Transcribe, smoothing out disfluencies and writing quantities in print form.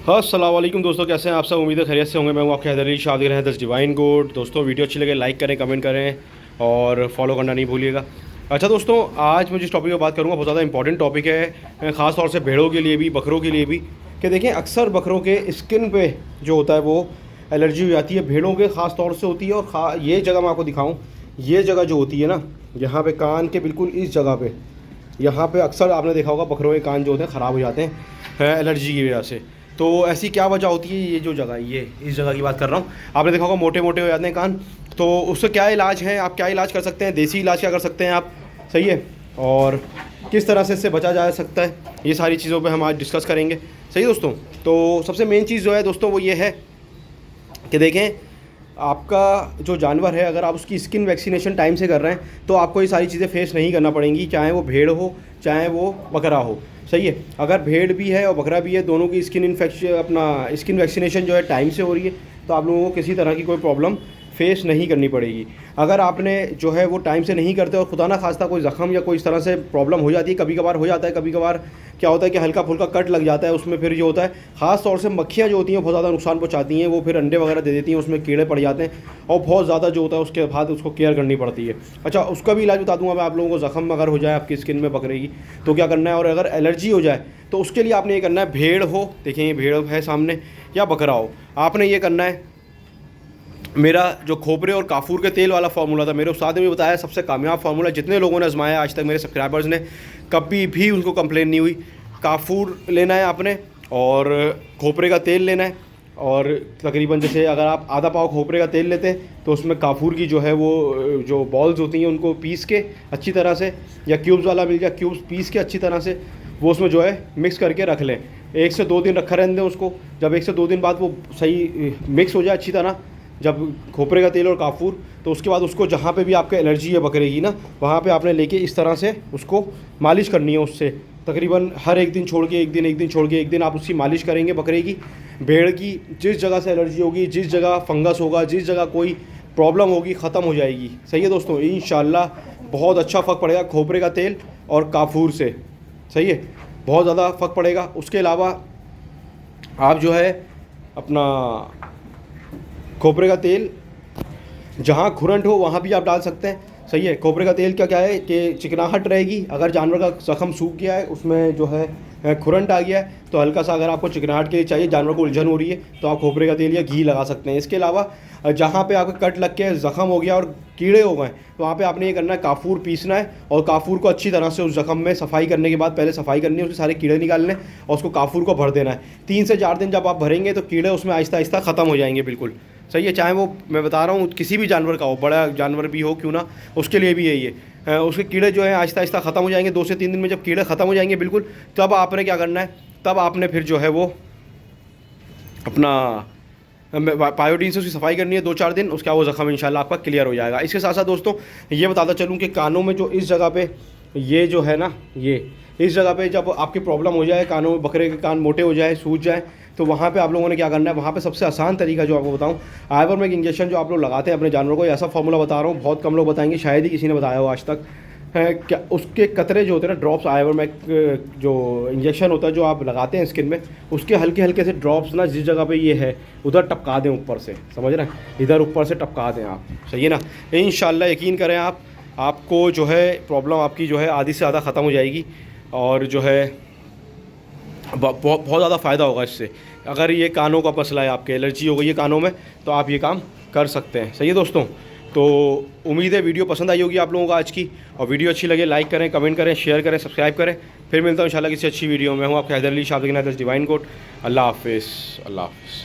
हाँ, अस्सलाम वालेकुम दोस्तों, कैसे हैं आप सब। उम्मीद है खैरियत से होंगे। मैं हूँ आपके हैदर अली, शाह देख रहे हैं दस डिवाइन गोड। दोस्तों वीडियो अच्छी लगे लाइक करें, कमेंट करें और फॉलो करना नहीं भूलिएगा। अच्छा दोस्तों, आज मैं जिस टॉपिक पर बात करूँगा बहुत ज़्यादा इंपॉर्टेंट टॉपिक है, ख़ास तौर से भेड़ों के लिए भी, बकरों के लिए भी। कि देखें, अक्सर बकरों के स्किन पे जो होता है वो एलर्जी हो जाती है, भेड़ों के ख़ास तौर से होती है। और ये जगह मैं आपको दिखाऊँ, ये जगह जो होती है ना, यहाँ पे कान के बिल्कुल इस जगह पे, यहाँ पे अक्सर आपने देखा होगा बकरों के कान जो होते हैं ख़राब हो जाते हैं एलर्जी की वजह से। तो ऐसी क्या वजह होती है, ये जो जगह, ये इस जगह की बात कर रहा हूँ। आपने देखा होगा मोटे मोटे हो जाते हैं कान, तो उससे क्या इलाज है, आप क्या इलाज कर सकते हैं, देसी इलाज क्या कर सकते हैं आप, सही है, और किस तरह से इससे बचा जा सकता है, ये सारी चीज़ों पे हम आज डिस्कस करेंगे। सही है दोस्तों। तो सबसे मेन चीज़ जो है दोस्तों वो ये है कि देखें, आपका जो जानवर है अगर आप उसकी स्किन वैक्सीनेशन टाइम से कर रहे हैं तो आपको ये सारी चीज़ें फेस नहीं करना पड़ेंगी, चाहे वो भेड़ हो चाहे वो बकरा हो। सही है। अगर भेड़ भी है और बकरा भी है, दोनों की स्किन इन्फेक्शन, अपना स्किन वैक्सीनेशन जो है टाइम से हो रही है, तो आप लोगों को किसी तरह की कोई प्रॉब्लम फेस नहीं करनी पड़ेगी। अगर आपने जो है वो टाइम से नहीं करते और खुदा ना खास्ता कोई ज़ख़म या कोई इस तरह से प्रॉब्लम हो जाती है, कभी कभार हो जाता है, कभी कभार क्या होता है कि हल्का फुल्का कट लग जाता है, उसमें फिर जो होता है ख़ास तौर से मक्खियाँ जो होती हैं बहुत ज़्यादा नुकसान पहुँचाती हैं, वो फिर अंडे वगैरह दे देती हैं, उसमें कीड़े पड़ जाते हैं और बहुत ज़्यादा जो होता है उसके बाद उसको केयर करनी पड़ती है। अच्छा, उसका भी इलाज बता दूँगा मैं आप लोगों को। ज़ख़म अगर हो जाए आपकी स्किन में बकरे की तो क्या करना है, और अगर एलर्जी हो जाए तो उसके लिए आपने ये करना है, भेड़ हो, देखिए ये भेड़ है सामने, या बकरा हो, आपने ये करना है, मेरा जो खोपरे और काफूर के तेल वाला फार्मूला था, मेरे उस्ताद ने भी बताया, सबसे कामयाब फार्मूला, जितने लोगों ने आजमाया आज तक मेरे सब्सक्राइबर्स ने, कभी भी उनको कंप्लेन नहीं हुई। काफूर लेना है आपने और खोपरे का तेल लेना है, और तकरीबन जैसे अगर आप आधा पाव खोपरे का तेल लेते हैं तो उसमें काफूर की जो है वो जो बॉल्स होती हैं उनको पीस के अच्छी तरह से, या क्यूब्स वाला मिल जाए, क्यूब्स पीस के अच्छी तरह से वो उसमें जो है मिक्स करके रख लें। 1 से 2 दिन रखा रहने दें उसको। जब 1 से 2 दिन बाद वो सही मिक्स हो जाए अच्छी तरह, जब खोपरे का तेल और काफूर, तो उसके बाद उसको जहाँ पे भी आपका एलर्जी है बकरे की ना, वहाँ पे आपने लेके इस तरह से उसको मालिश करनी है उससे। तकरीबन हर एक दिन छोड़ के एक दिन, एक दिन छोड़ के एक दिन आप उसकी मालिश करेंगे बकरे की। भेड़ की जिस जगह से एलर्जी होगी, जिस जगह फंगस होगा, जिस जगह कोई प्रॉब्लम होगी, ख़त्म हो जाएगी। सही है दोस्तों, इंशाल्लाह बहुत अच्छा फ़र्क पड़ेगा खोपरे का तेल और काफूर से। सही है, बहुत ज़्यादा फ़र्क पड़ेगा। उसके अलावा आप जो है अपना खोपरे का तेल जहाँ खुरंट हो वहाँ भी आप डाल सकते हैं। सही है। खोपरे का तेल का क्या है कि चिकनाहट रहेगी। अगर जानवर का जख्म सूख गया है, उसमें जो है खुरंट आ गया है, तो हल्का सा अगर आपको चिकनाहट के लिए चाहिए, जानवर को उलझन हो रही है, तो आप खोपरे का तेल या घी लगा सकते हैं। इसके अलावा जहाँ पे आपका कट लग के ज़ख़म हो गया और कीड़े हो गए, तो वहाँ पे आपने ये करना है, काफूर पीसना है और काफूर को अच्छी तरह से उस ज़ख़म में सफाई करने के बाद, पहले सफाई करनी है, उसके सारे कीड़े निकालने और उसको काफूर को भर देना है। 3 से 4 दिन जब आप भरेंगे तो कीड़े उसमें आहिस्ता आहिस्ता ख़त्म हो जाएंगे बिल्कुल। सही है। चाहे वो, मैं बता रहा हूँ, किसी भी जानवर का हो, बड़ा जानवर भी हो क्यों ना, उसके लिए भी यही है। उसके कीड़े जो है आहिस्ता आहिस्ता ख़त्म हो जाएंगे। 2 से 3 दिन में जब कीड़े ख़त्म हो जाएंगे बिल्कुल, तब आपने क्या करना है, तब आपने फिर जो है वो अपना पायोडीन से उसकी सफाई करनी है 2-4 दिन। उसका वो ज़ख़म इंशाल्लाह आपका क्लियर हो जाएगा। इसके साथ साथ दोस्तों ये बताता चलूँ कि कानों में जो इस जगह पे, ये जो है ना, ये इस जगह पे जब आपकी प्रॉब्लम हो जाए, कानों में बकरे के कान मोटे हो जाए, सूज जाए, तो वहाँ पे आप लोगों ने क्या करना है, वहाँ पे सबसे आसान तरीका जो आपको बताऊँ, आइवरमेक इंजेक्शन जो आप लोग लगाते हैं अपने जानवर को, ऐसा फार्मूला बता रहा हूँ, बहुत कम लोग बताएंगे, शायद ही किसी ने बताया हो आज तक है क्या। उसके कतरे जो होते हैं ना, ड्रॉप्स, आइवरमेक जो इंजेक्शन होता है जो आप लगाते हैं स्किन में, उसके हल्के हल्के से ड्रॉप्स ना जिस जगह पे ये है उधर टपका दें ऊपर से, समझ रहे हैं, इधर ऊपर से टपका दें आप। सही है ना। इंशाल्लाह यकीन करें आप, आपको जो है प्रॉब्लम आपकी जो है आधी से ज़्यादा ख़त्म हो जाएगी और जो है बहुत ज़्यादा फ़ायदा होगा इससे। अगर ये कानों का मसला है, आपके एलर्जी हो गई है कानों में, तो आप ये काम कर सकते हैं। सही है दोस्तों। तो उम्मीद है वीडियो पसंद आई होगी आप लोगों को आज की, और वीडियो अच्छी लगे लाइक करें, कमेंट करें, शेयर करें, सब्सक्राइब करें। फिर मिलता हूँ इंशाल्लाह किसी अच्छी वीडियो में। हूँ आपका हैदर अली, शाह देख रहे हैं दस डिवाइन गोड। अल्लाह हाफिज़। अल्लाह हाफिज़।